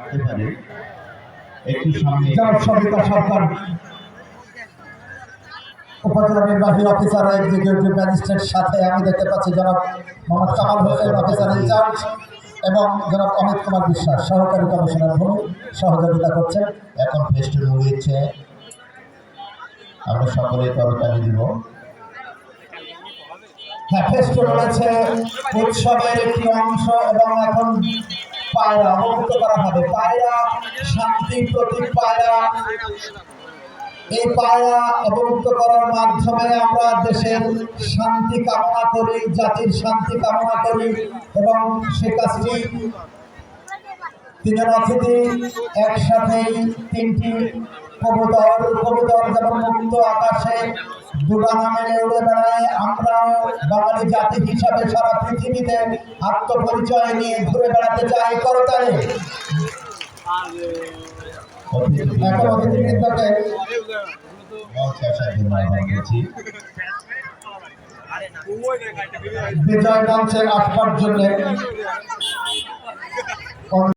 থাকতে পারে একটু সামনে সবিতা সরকার উপজেলা নির্বাহী অফিসার এক্সিকিউটিভ ম্যাজিস্ট্রেট সাথে আমি দেখতে পাচ্ছি জনাব মোহাম্মদ কামাল হোসেন অফিসার ইনচার্জ এবং জনাব অমিত কুমার বিশ্বাস সহকারী কমিশনার ভূমি সহযোগিতা করছেন। এখন ফেস্টুন উড়িয়েছে, আমরা সকলে করতালি দিব। হ্যাঁ, ফেস্টুন রয়েছে উৎসবের একটি অংশ এবং এখন পায়রা অবমুক্ত করা হবে। পায়রা শান্তির প্রতীক, পায়রা এই পায়রা অবমুক্ত করার মাধ্যমে আমরা দেশের শান্তি কামনা করি, জাতির শান্তি কামনা করি এবং সে কাজটি তিনজন অতিথি একসাথেই তিনটি কবুতর যেমন মুক্ত আকাশে দুগানা মেলে উড়ে বেড়ায়, আমরাও বাঙালি জাতি হিসাবে সারা পৃথিবীতে আত্মপরিচয় নিয়ে ঘুরে বেড়াতে চাই। করতালি। এখন অতিথিবৃন্দকে বিজয় মঞ্চে আসবার জন্য